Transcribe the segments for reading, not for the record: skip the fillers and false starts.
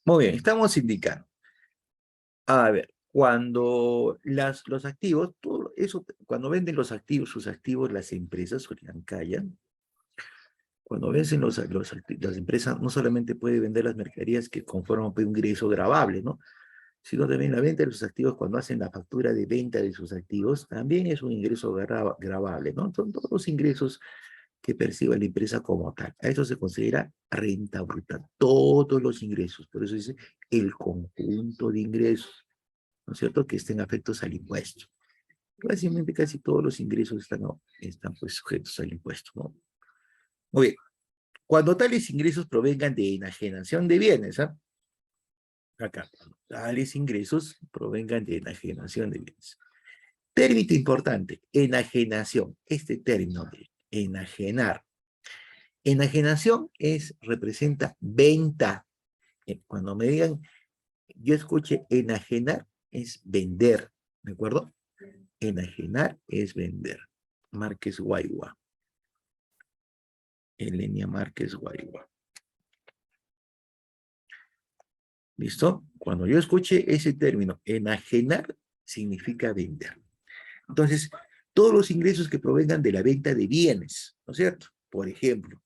Muy bien, estamos indicando. A ver, cuando los activos, todo eso, cuando venden los activos, sus activos, las empresas, callan. Cuando vencen las empresas, no solamente puede vender las mercaderías que conforman un ingreso gravable, ¿no? Sino también la venta de sus activos, cuando hacen la factura de venta de sus activos, también es un ingreso gravable, ¿no? Son todos los ingresos que perciba la empresa como tal. A eso se considera renta bruta, todos los ingresos. Por eso dice el conjunto de ingresos, ¿no es cierto?, que estén afectos al impuesto. Básicamente casi todos los ingresos están pues sujetos al impuesto, ¿no? Muy bien. Cuando tales ingresos provengan de enajenación de bienes, ¿ah? Acá, cuando tales ingresos provengan de enajenación de bienes. Término importante, enajenación. Este término de enajenar. Enajenación representa venta. Cuando me digan, yo escuché enajenar, es vender, ¿de acuerdo? Enajenar es vender. Márquez Guaigua. Elenia Márquez Guaigua. ¿Listo? Cuando yo escuche ese término, enajenar, significa vender. Entonces, todos los ingresos que provengan de la venta de bienes, ¿no es cierto? Por ejemplo,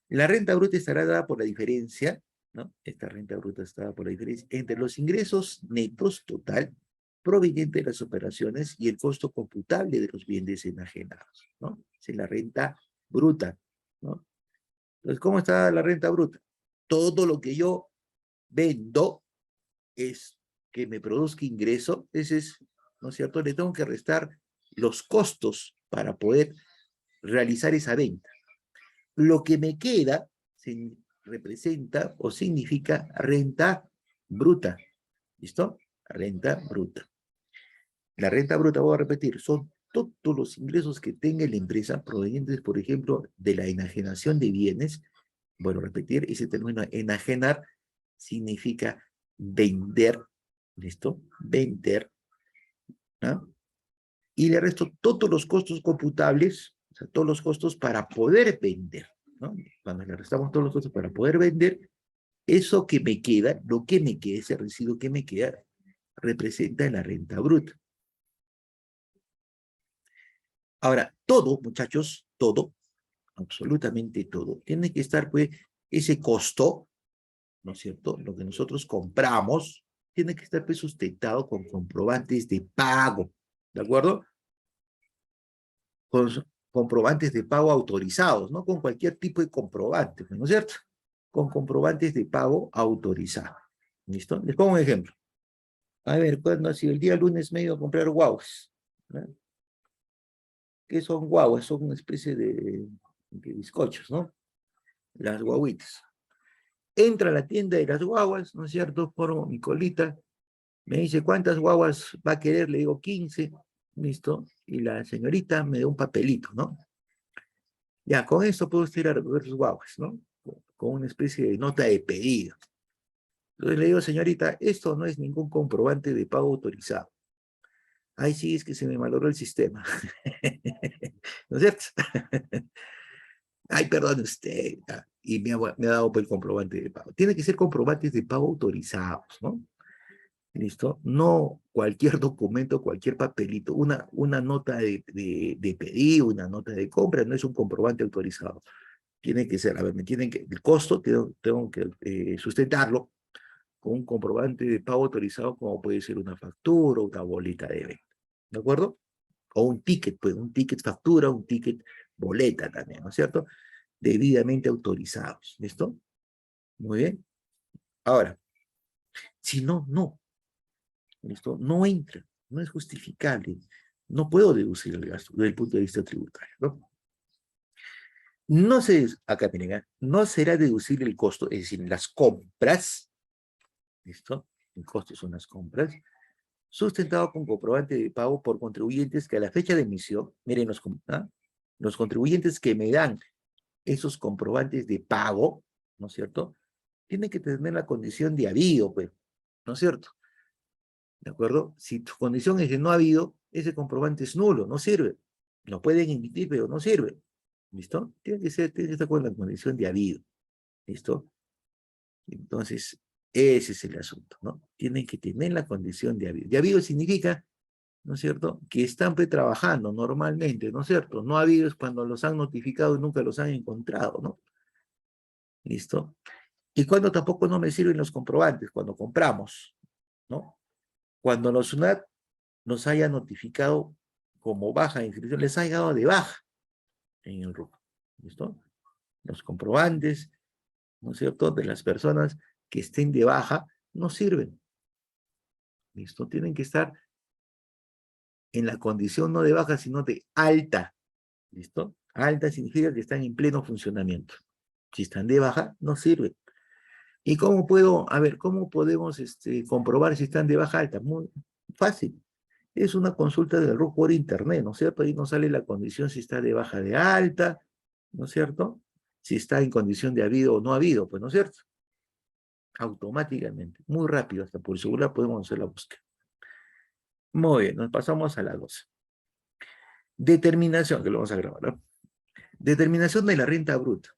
la renta bruta estará dada por la diferencia, ¿no? Esta renta bruta está dada por la diferencia entre los ingresos netos total proveniente de las operaciones y el costo computable de los bienes enajenados, ¿no? Es la renta bruta, ¿no? Entonces, ¿cómo está la renta bruta? Todo lo que yo vendo es que me produzca ingreso, ese es, ¿no es cierto? Le tengo que restar los costos para poder realizar esa venta. Lo que me queda representa o significa renta bruta. ¿Listo? Renta bruta. La renta bruta, voy a repetir, son todos los ingresos que tenga la empresa provenientes, por ejemplo, de la enajenación de bienes. Bueno, repetir, ese término enajenar significa vender. ¿Listo? Vender. ¿No? Y le resto todos los costos computables, o sea, todos los costos para poder vender, ¿no? Cuando le restamos todos los costos para poder vender, eso que me queda, lo que me queda, ese residuo que me queda, representa la renta bruta. Ahora, todo, muchachos, todo, absolutamente todo, tiene que estar, pues, ese costo, ¿no es cierto? Lo que nosotros compramos, tiene que estar, pues, sustentado con comprobantes de pago, ¿de acuerdo? Con comprobantes de pago autorizados, no con cualquier tipo de comprobante, ¿no es cierto? Con comprobantes de pago autorizados. ¿Listo? Les pongo un ejemplo. A ver, cuando si el día lunes me he ido a comprar guaguas, ¿no? ¿Qué son guaguas? Son una especie de bizcochos, ¿no? Las guaguitas. Entra a la tienda de las guaguas, ¿no es cierto? Formo mi colita, me dice, ¿cuántas guaguas va a querer? Le digo, 15, ¿listo? Y la señorita me da un papelito, ¿no? Ya, con esto puedo usted ir a recoger sus guaguas, ¿no? Con una especie de nota de pedido. Entonces le digo, señorita, esto no es ningún comprobante de pago autorizado. Ay, sí, es que se me malogró el sistema. ¿No es cierto? Ay, perdone usted. Y me ha dado pues, el comprobante de pago. Tiene que ser comprobantes de pago autorizados, ¿no? ¿Listo? No cualquier documento, cualquier papelito, una nota de pedido, una nota de compra, no es un comprobante autorizado. Tiene que ser, a ver, me tienen que, el costo tengo que sustentarlo con un comprobante de pago autorizado, como puede ser una factura, una boleta de venta. ¿De acuerdo? O un ticket, pues, un ticket factura, un ticket boleta también, ¿no es cierto? Debidamente autorizados. ¿Listo? Muy bien. Ahora, si no, no. ¿Listo? No entra, no es justificable. No puedo deducir el gasto desde el punto de vista tributario, ¿no? No se, acá miren, no será deducible el costo, es decir, las compras, ¿listo? El costo son las compras, sustentado con comprobante de pago por contribuyentes que a la fecha de emisión, miren los contribuyentes que me dan esos comprobantes de pago, ¿no es cierto? Tienen que tener la condición de habido, pues, ¿no es cierto? ¿De acuerdo? Si tu condición es de no habido, ese comprobante es nulo, no sirve. Lo pueden emitir, pero no sirve. ¿Listo? Tiene que estar con la condición de habido. ¿Listo? Entonces, Ese es el asunto, ¿no? Tienen que tener la condición de habido. De habido significa, ¿no es cierto?, que están trabajando normalmente, ¿no es cierto? No habido es cuando los han notificado y nunca los han encontrado, ¿no? ¿Listo? Y cuando tampoco no me sirven los comprobantes, cuando compramos, ¿no? Cuando la SUNAT nos haya notificado como baja de inscripción, les haya dado de baja en el RUC, ¿listo? Los comprobantes, ¿no es cierto?, de las personas que estén de baja no sirven, ¿listo? Tienen que estar en la condición no de baja, sino de alta, ¿listo? Alta significa que están en pleno funcionamiento. Si están de baja, no sirven. ¿Y cómo puedo, a ver, cómo podemos comprobar si están de baja alta? Muy fácil. Es una consulta del RUC por internet, ¿no es cierto? Ahí nos sale la condición si está de baja de alta, ¿no es cierto? Si está en condición de habido o no habido, pues, ¿no es cierto? Automáticamente, muy rápido, hasta por el celular podemos hacer la búsqueda. Muy bien, nos pasamos a la 12. Determinación, que lo vamos a grabar, ¿no? Determinación de la renta bruta.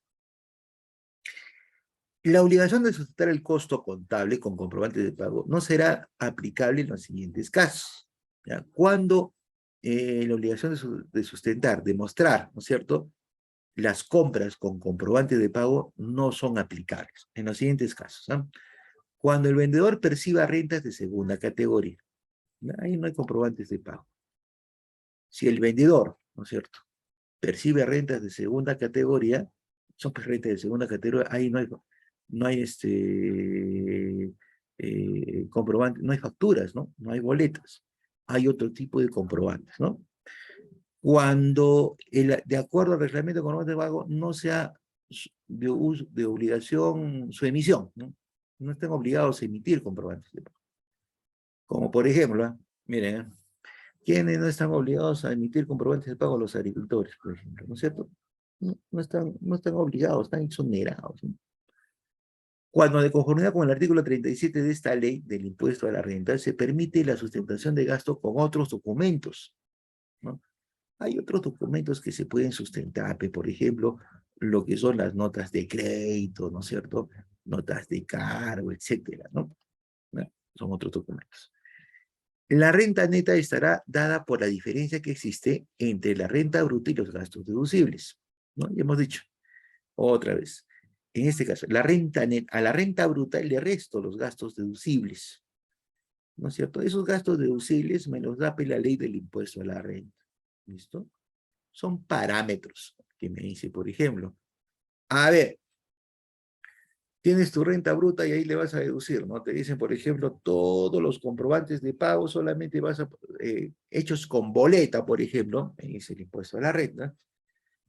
La obligación de sustentar el costo contable con comprobante de pago no será aplicable en los siguientes casos. ¿Ya? Cuando la obligación de sustentar, demostrar, ¿no es cierto?, las compras con comprobante de pago no son aplicables en los siguientes casos. ¿No? Cuando el vendedor perciba rentas de segunda categoría, ¿no? Ahí no hay comprobantes de pago. Si el vendedor, ¿no es cierto?, percibe rentas de segunda categoría, son pues rentas de segunda categoría, ahí no hay comprobante, no hay facturas, ¿no? No hay boletas. Hay otro tipo de comprobantes, ¿no? Cuando, de acuerdo al reglamento de comprobante de pago, no sea de obligación su emisión, ¿no? No están obligados a emitir comprobantes de pago. Como por ejemplo, miren, ¿quiénes no están obligados a emitir comprobantes de pago? Los agricultores, por ejemplo, ¿no es cierto? No están obligados, están exonerados, ¿no? Cuando de conformidad con el artículo 37 de esta ley del impuesto a la renta, se permite la sustentación de gasto con otros documentos, ¿no? Hay otros documentos que se pueden sustentar, por ejemplo, lo que son las notas de crédito, ¿no es cierto? Notas de cargo, etcétera, ¿no? ¿No? Son otros documentos. La renta neta estará dada por la diferencia que existe entre la renta bruta y los gastos deducibles, ¿no? Ya hemos dicho, otra vez. En este caso, a la renta bruta le resto los gastos deducibles, ¿no es cierto? Esos gastos deducibles me los da la ley del impuesto a la renta, ¿listo? Son parámetros que me dice, por ejemplo, a ver, tienes tu renta bruta y ahí le vas a deducir, ¿no? Te dicen, por ejemplo, todos los comprobantes de pago solamente hechos con boleta, por ejemplo, es el impuesto a la renta,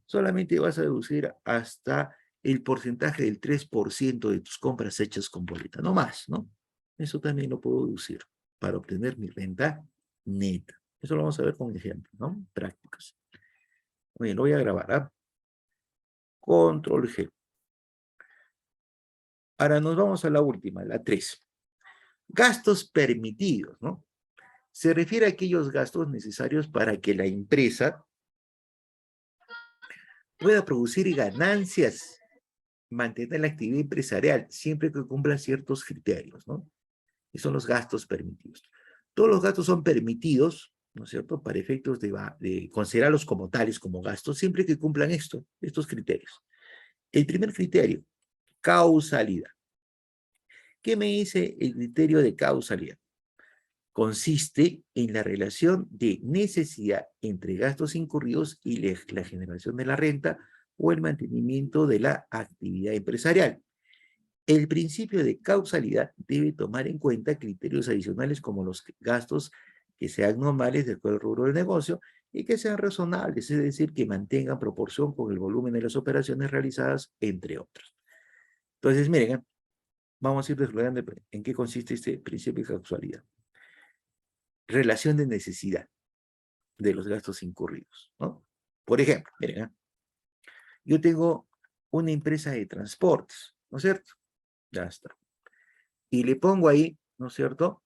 solamente vas a deducir hasta el porcentaje del 3% de tus compras hechas con boleta, no más, ¿no? Eso también lo puedo deducir para obtener mi renta neta. Eso lo vamos a ver con ejemplos, ¿no? Prácticos. Oye, lo voy a grabar, ¿ah? Control G. Ahora nos vamos a la última, la 3. Gastos permitidos, ¿no? Se refiere a aquellos gastos necesarios para que la empresa pueda producir ganancias, mantener la actividad empresarial, siempre que cumpla ciertos criterios, ¿no? Y son los gastos permitidos. Todos los gastos son permitidos, ¿no es cierto?, para efectos de considerarlos como tales, como gastos, siempre que cumplan estos criterios. El primer criterio, causalidad. ¿Qué me dice el criterio de causalidad? Consiste en la relación de necesidad entre gastos incurridos y la generación de la renta o el mantenimiento de la actividad empresarial. El principio de causalidad debe tomar en cuenta criterios adicionales como los gastos que sean normales de acuerdo al rubro del negocio y que sean razonables, es decir, que mantengan proporción con el volumen de las operaciones realizadas, entre otros. Entonces, miren, vamos a ir desglosando en qué consiste este principio de causalidad. Relación de necesidad de los gastos incurridos, ¿no? Por ejemplo, miren, yo tengo una empresa de transportes, ¿no es cierto? Ya está. Y le pongo ahí, ¿no es cierto?,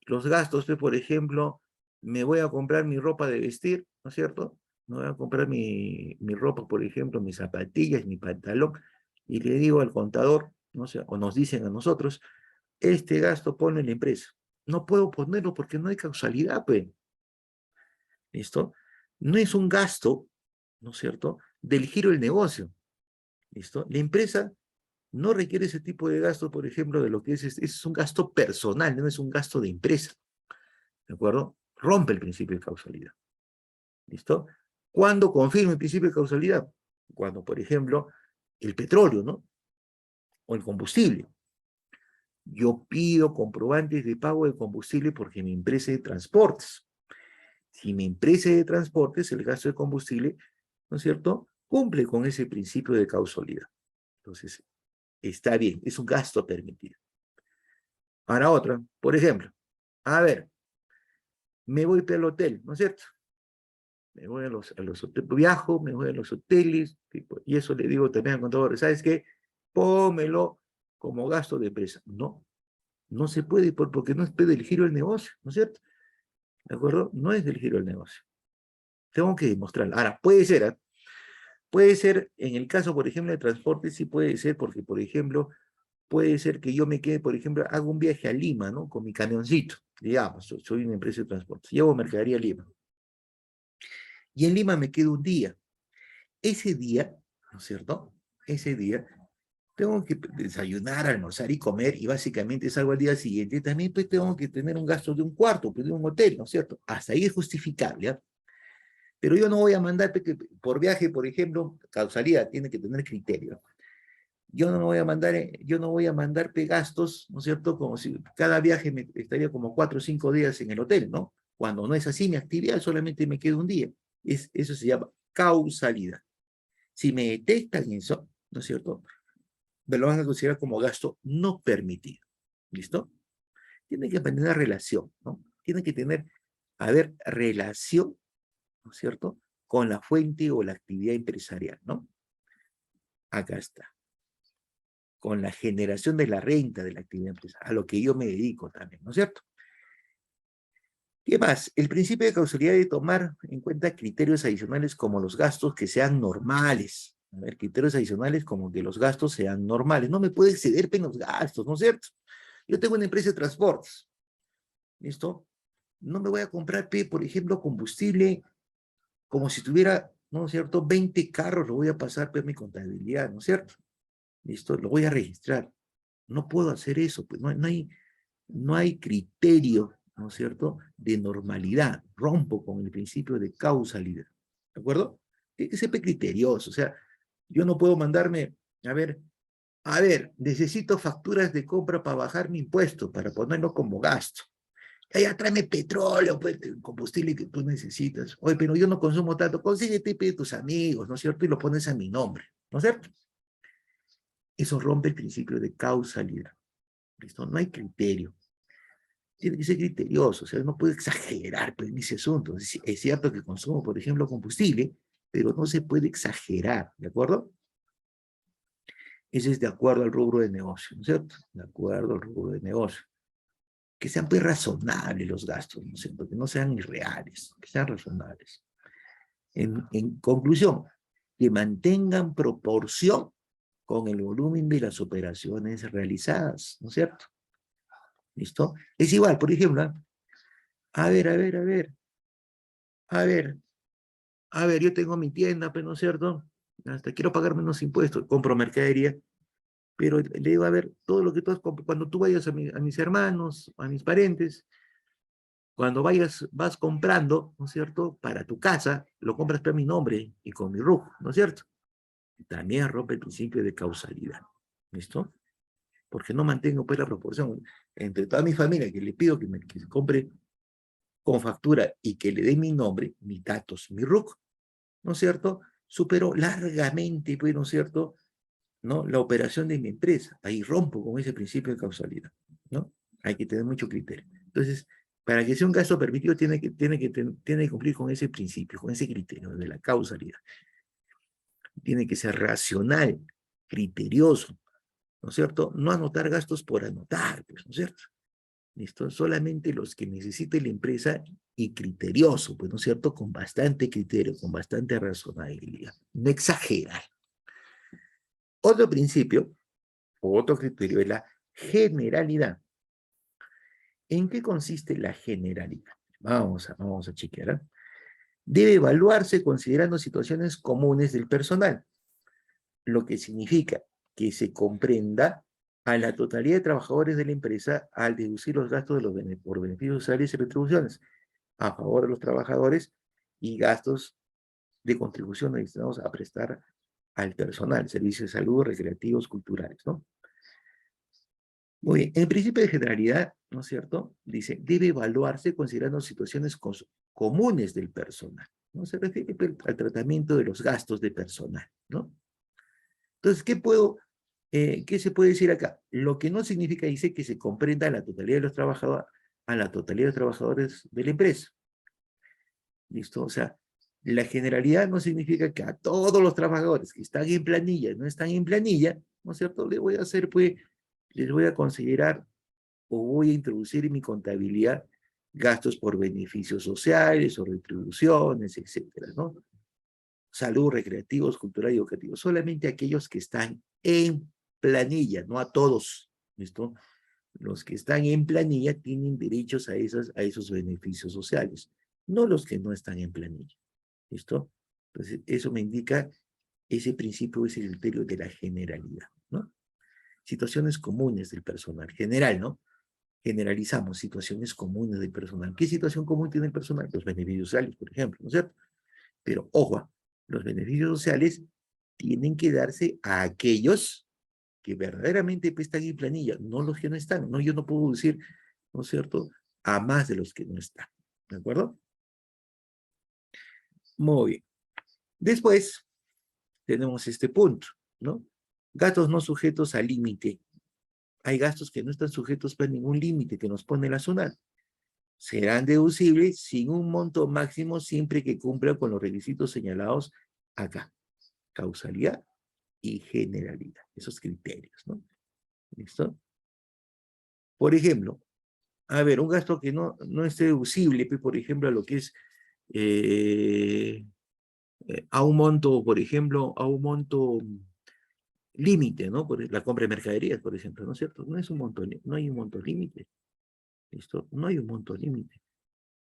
los gastos, por ejemplo, me voy a comprar mi ropa de vestir, ¿no es cierto? Me voy a comprar mi ropa, por ejemplo, mis zapatillas, mi pantalón, y le digo al contador, no sé, o nos dicen a nosotros, este gasto ponlo en la empresa. No puedo ponerlo porque no hay causalidad, pues. ¿Listo? No es un gasto, ¿no es cierto?, del giro del negocio. ¿Listo? La empresa no requiere ese tipo de gasto, por ejemplo, de lo que es un gasto personal, no es un gasto de empresa. ¿De acuerdo? Rompe el principio de causalidad. ¿Listo? ¿Cuándo confirma el principio de causalidad? Cuando, por ejemplo, el petróleo, ¿no? O el combustible. Yo pido comprobantes de pago de combustible porque mi empresa de transportes. Si mi empresa de transportes, el gasto de combustible, ¿no es cierto?, cumple con ese principio de causalidad. Entonces, está bien, es un gasto permitido. Ahora otra, por ejemplo, a ver, me voy para el hotel, ¿no es cierto? Me voy a los hoteles, viajo, me voy a los hoteles, y eso le digo también al contador, ¿sabes qué? Pómelo como gasto de empresa. No, no se puede porque no es del giro del negocio, ¿no es cierto? ¿De acuerdo? No es del giro del negocio. Tengo que demostrarlo. Ahora, puede ser, ¿eh? Puede ser, en el caso, por ejemplo, de transporte, sí puede ser, porque, por ejemplo, puede ser que yo me quede, por ejemplo, hago un viaje a Lima, ¿no? Con mi camioncito, digamos, soy una empresa de transporte, llevo mercadería a Lima. Y en Lima me quedo un día. Ese día, ¿no es cierto? Ese día tengo que desayunar, almorzar y comer, y básicamente salgo al día siguiente. También pues tengo que tener un gasto de un cuarto, pues, de un hotel, ¿no es cierto? Hasta ahí es justificable, ¿eh? Pero yo no voy a mandar por viaje, por ejemplo, causalidad, tiene que tener criterio. Yo no voy a mandar, gastos, ¿no es cierto? Como si cada viaje me estaría como 4 o 5 días en el hotel, ¿no? Cuando no es así, mi actividad solamente me queda un día. Eso se llama causalidad. Si me detectan eso, ¿no es cierto?, me lo van a considerar como gasto no permitido. ¿Listo? Tiene que tener relación, ¿no? Tiene que haber relación, ¿no es cierto?, con la fuente o la actividad empresarial, ¿no? Acá está. Con la generación de la renta de la actividad empresarial, a lo que yo me dedico también, ¿no es cierto? ¿Qué más? El principio de causalidad debe tomar en cuenta criterios adicionales como los gastos que sean normales. A ver, criterios adicionales como que los gastos sean normales. No me puede exceder en los gastos, ¿no es cierto? Yo tengo una empresa de transportes, ¿listo? No me voy a comprar, por ejemplo, combustible como si tuviera, ¿no es cierto?, 20 carros, lo voy a pasar por mi contabilidad, ¿no es cierto? ¿Listo? Lo voy a registrar. No puedo hacer eso, pues no hay criterio, ¿no es cierto?, de normalidad. Rompo con el principio de causalidad. ¿De acuerdo? Tiene que ser criterioso. O sea, yo no puedo mandarme, a ver, necesito facturas de compra para bajar mi impuesto, para ponerlo como gasto. Ya tráeme petróleo, pues, el combustible que tú necesitas. Oye, pero yo no consumo tanto. Consíguete y pide tus amigos, ¿no es cierto? Y lo pones a mi nombre, ¿no es cierto? Eso rompe el principio de causalidad. ¿Listo? No hay criterio. Tiene que ser criterioso, o sea, no puede exagerar pues, en ese asunto. Es cierto que consumo, por ejemplo, combustible, pero no se puede exagerar, ¿de acuerdo? Ese es de acuerdo al rubro de negocio, ¿no es cierto? De acuerdo al rubro de negocio. Que sean pues razonables los gastos, ¿no es cierto? Que no sean irreales, que sean razonables. En conclusión, que mantengan proporción con el volumen de las operaciones realizadas, ¿no es cierto? ¿Listo? Es igual, por ejemplo, ¿eh? A ver, a ver, a ver, a ver, a ver, yo tengo mi tienda, pero ¿no es cierto? Hasta quiero pagar menos impuestos, compro mercadería, pero le digo, a ver, todo lo que tú has comprado, cuando tú vayas a mis hermanos, a mis parientes, cuando vas comprando, ¿no es cierto? Para tu casa, lo compras para mi nombre y con mi RUC, ¿no es cierto? También rompe el principio de causalidad, ¿listo? Porque no mantengo pues la proporción entre toda mi familia que le pido que se compre con factura y que le dé mi nombre, mis datos, mi RUC, ¿no es cierto? Superó largamente, pues, ¿no es cierto?, ¿no?, la operación de mi empresa. Ahí rompo con ese principio de causalidad, ¿no? Hay que tener mucho criterio. Entonces, para que sea un gasto permitido, tiene que cumplir con ese principio, con ese criterio de la causalidad. Tiene que ser racional, criterioso, ¿no es cierto? No anotar gastos por anotar, pues, ¿no es cierto? ¿Listo? Solamente los que necesite la empresa y criterioso, pues, ¿no es cierto? Con bastante criterio, con bastante razonabilidad. No exagerar. Otro principio, o otro criterio, es la generalidad. ¿En qué consiste la generalidad? Vamos a chequear. ¿Eh? Debe evaluarse considerando situaciones comunes del personal, lo que significa que se comprenda a la totalidad de trabajadores de la empresa al deducir los gastos de por beneficios sociales y retribuciones a favor de los trabajadores y gastos de contribución destinados a prestar al personal, servicios de salud, recreativos, culturales, ¿no? Muy bien, en principio de generalidad, ¿no es cierto? Dice, debe evaluarse considerando situaciones comunes del personal, ¿no? Se refiere al tratamiento de los gastos de personal, ¿no? Entonces, ¿qué se puede decir acá? Lo que no significa, dice, que se comprenda a la totalidad de los trabajadores, a la totalidad de los trabajadores de la empresa. ¿Listo? O sea, la generalidad no significa que a todos los trabajadores que están en planilla y no están en planilla, ¿no es cierto? Les voy a considerar o voy a introducir en mi contabilidad gastos por beneficios sociales o retribuciones, etcétera, ¿no? Salud, recreativos, cultural y educativos. Solamente aquellos que están en planilla, no a todos, ¿listo? Los que están en planilla tienen derechos a esos beneficios sociales, no los que no están en planilla, ¿listo? Entonces, eso me indica ese principio, ese criterio de la generalidad, ¿no? Situaciones comunes del personal, general, ¿no? Generalizamos situaciones comunes del personal. ¿Qué situación común tiene el personal? Los beneficios sociales, por ejemplo, ¿no es cierto? Pero, ojo, los beneficios sociales tienen que darse a aquellos que verdaderamente están en planilla, no los que no están. No, yo no puedo decir, ¿no es cierto?, a más de los que no están. ¿De acuerdo? Muy bien. Después, tenemos este punto, ¿no? Gastos no sujetos al límite. Hay gastos que no están sujetos a ningún límite que nos pone la zona. Serán deducibles sin un monto máximo siempre que cumplan con los requisitos señalados acá. Causalidad y generalidad. Esos criterios, ¿no? ¿Listo? Por ejemplo, a ver, un gasto que no esté deducible, por ejemplo, a lo que es eh, a un monto, por ejemplo, a un monto límite, ¿no? Por la compra de mercaderías, por ejemplo, ¿no es cierto? No es un monto, no hay un monto límite. ¿Listo? No hay un monto límite.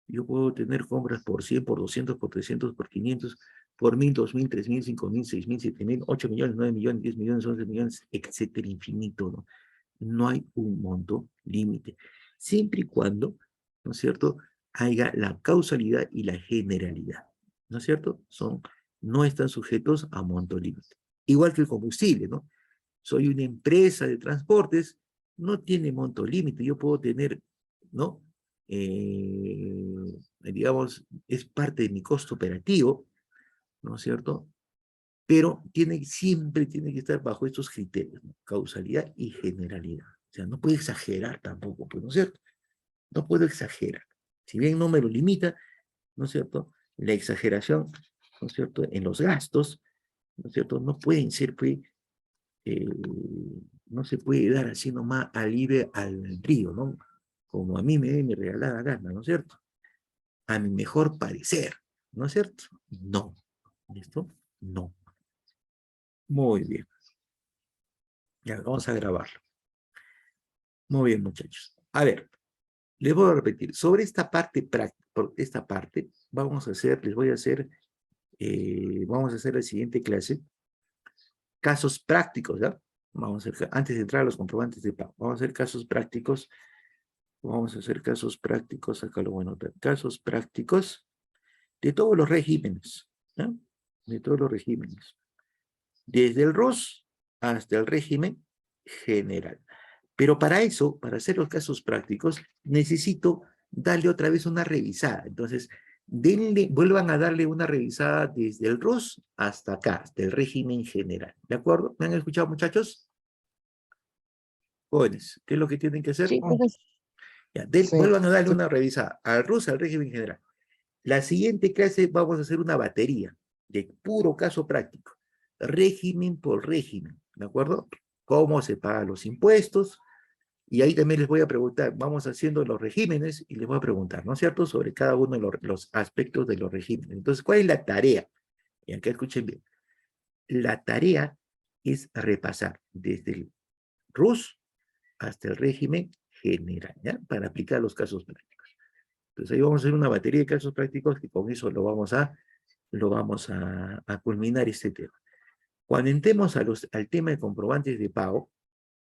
Yo puedo tener compras por 100, por 200, por 300, por 500, por 1000, 2000, 3000, 5000, 6000, 7000, 8 millones, 9 millones, 10 millones, 11 millones, etcétera, infinito, ¿no? No hay un monto límite. Siempre y cuando, ¿no es cierto?, haya la causalidad y la generalidad, ¿no es cierto? No están sujetos a monto límite. Igual que el combustible, ¿no? Soy una empresa de transportes, no tiene monto límite. Yo puedo tener, ¿no? Digamos, es parte de mi costo operativo, ¿no es cierto? Pero siempre tiene que estar bajo estos criterios, ¿no? Causalidad y generalidad. O sea, no puede exagerar tampoco, pues, ¿no es cierto? No puedo exagerar. Si bien no me lo limita, ¿no es cierto? La exageración, ¿no es cierto? En los gastos, ¿no es cierto? No pueden ser, pues, eh, no se puede dar así nomás al libre albedrío, ¿no? Como a mí me dé mi regalada gana, ¿no es cierto? A mi mejor parecer, ¿no es cierto? No. ¿Listo? No. Muy bien. Ya, vamos a grabarlo. Muy bien, muchachos. A ver, les voy a repetir. Sobre esta parte práctica, por esta parte, vamos a hacer la siguiente clase. Casos prácticos, ¿ya? Antes de entrar a los comprobantes de pago, vamos a hacer casos prácticos. Vamos a hacer casos prácticos, acá lo voy a anotar. Casos prácticos de todos los regímenes, ¿ya? De todos los regímenes. Desde el ROS hasta el régimen general. Pero para eso, para hacer los casos prácticos, necesito darle otra vez una revisada. Entonces, vuelvan a darle una revisada desde el ROS hasta acá, hasta el régimen general. ¿De acuerdo? ¿Me han escuchado, muchachos? Jóvenes, ¿qué es lo que tienen que hacer? Sí, profesor. Ya, Sí. vuelvan a darle una revisada al ROS, al régimen general. La siguiente clase vamos a hacer una batería de puro caso práctico. Régimen por régimen, ¿de acuerdo? Cómo se pagan los impuestos. Y ahí también les voy a preguntar, vamos haciendo los regímenes y les voy a preguntar, ¿no es cierto?, sobre cada uno de los aspectos de los regímenes. Entonces, ¿cuál es la tarea? Y acá escuchen bien. La tarea es repasar desde el RUS hasta el régimen general, ¿ya? Para aplicar los casos prácticos. Entonces ahí vamos a hacer una batería de casos prácticos que con eso lo vamos a culminar este tema. Cuando entremos al tema de comprobantes de pago,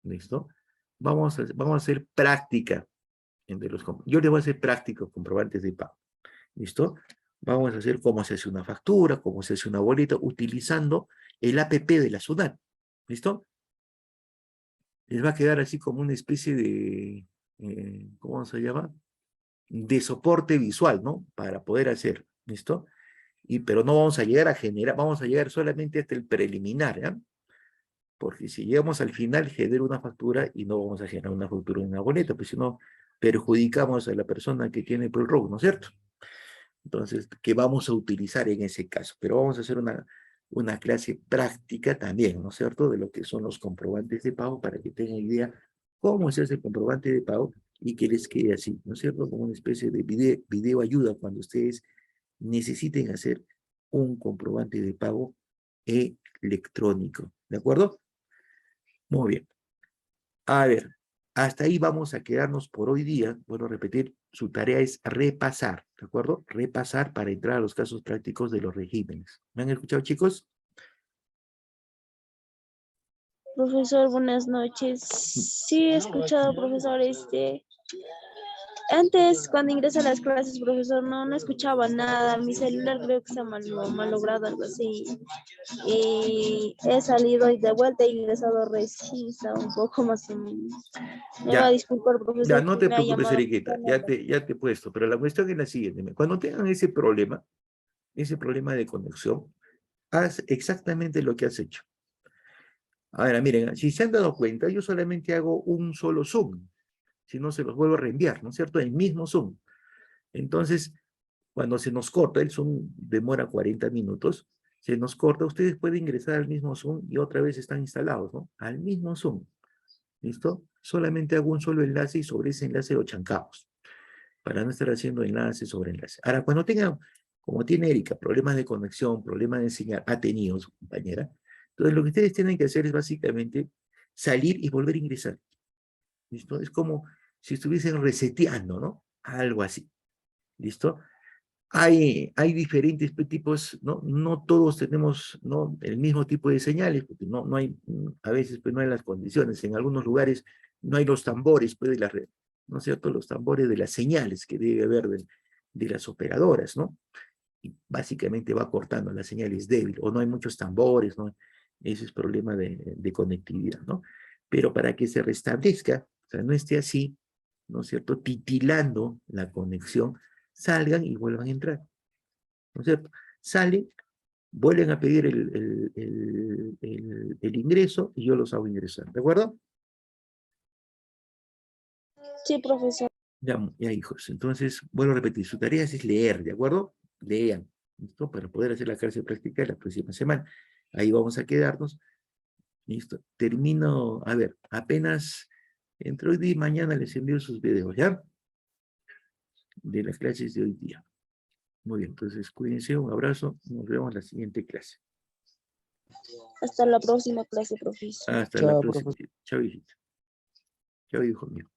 ¿listo? Vamos a hacer práctica. Yo les voy a hacer práctica comprobantes de pago, ¿listo? Vamos a hacer cómo se hace una factura, cómo se hace una boleta, utilizando el APP de la SUNAT, ¿listo? Les va a quedar así como una especie de, ¿cómo se llama? De soporte visual, ¿no? Para poder hacer, ¿listo? Pero no vamos a llegar a generar, vamos a llegar solamente hasta el preliminar, ¿ya? Porque si llegamos al final, genera una factura y no vamos a generar una factura en una boleta, pues si no, perjudicamos a la persona que tiene el robo, ¿no es cierto? Entonces, ¿qué vamos a utilizar en ese caso? Pero vamos a hacer una clase práctica también, ¿no es cierto? De lo que son los comprobantes de pago para que tengan idea cómo se hace el comprobante de pago y que les quede así, ¿no es cierto? Como una especie de video ayuda cuando ustedes necesiten hacer un comprobante de pago electrónico, ¿de acuerdo? Muy bien. A ver, hasta ahí vamos a quedarnos por hoy día. Bueno, repetir, su tarea es repasar, ¿de acuerdo? Repasar para entrar a los casos prácticos de los regímenes. ¿Me han escuchado, chicos? Profesor, buenas noches. Sí, he escuchado, profesor, antes cuando ingresé a las clases, profesor, no escuchaba nada. Mi celular creo que está malogrado, algo así. Y he salido y de vuelta he ingresado recién, está un poco más o menos. Me va a Ya, disculpar, ya, profesor, no que te me ha preocupes, llamado. Eriquita, ya te he puesto, pero la cuestión es la siguiente. Cuando tengan ese problema de conexión, haz exactamente lo que has hecho. Ahora, miren, si se han dado cuenta, yo solamente hago un solo Zoom, si no se los vuelvo a reenviar, ¿no es cierto? El mismo Zoom. Entonces, cuando se nos corta, el Zoom demora 40 minutos, se nos corta, ustedes pueden ingresar al mismo Zoom y otra vez están instalados, ¿no? Al mismo Zoom, ¿listo? Solamente hago un solo enlace y sobre ese enlace lo chancamos, para no estar haciendo enlace sobre enlace. Ahora, cuando tengan, como tiene Erika, problemas de conexión, problemas de señal, ha tenido su compañera, entonces lo que ustedes tienen que hacer es básicamente salir y volver a ingresar, ¿listo? Es como si estuviesen reseteando, ¿no? Algo así, ¿listo? Hay diferentes tipos, ¿no? No todos tenemos, ¿no?, el mismo tipo de señales, porque no hay, a veces pues no hay las condiciones, en algunos lugares no hay los tambores, pues, de la red, ¿no es cierto? Los tambores de las señales que debe haber de las operadoras, ¿no? Y básicamente va cortando, la señal es débil, o no hay muchos tambores, ¿no? Ese es problema de conectividad, ¿no? Pero para que se restablezca, o sea, no esté así, ¿no es cierto?, titilando la conexión, salgan y vuelvan a entrar, ¿no es cierto? Salen, vuelven a pedir el ingreso y yo los hago ingresar, ¿de acuerdo? Sí, profesor. Ya, hijos, entonces, vuelvo a repetir, su tarea es leer, ¿de acuerdo? Lean, ¿listo? Para poder hacer la clase práctica la próxima semana. Ahí vamos a quedarnos, ¿listo? Termino, a ver, apenas entre hoy día y mañana les envío sus videos, ¿ya? De las clases de hoy día. Muy bien, entonces cuídense, un abrazo, nos vemos en la siguiente clase. Hasta la próxima clase, profesor. Hasta la próxima. Chao, hijito. Chao, hijo mío.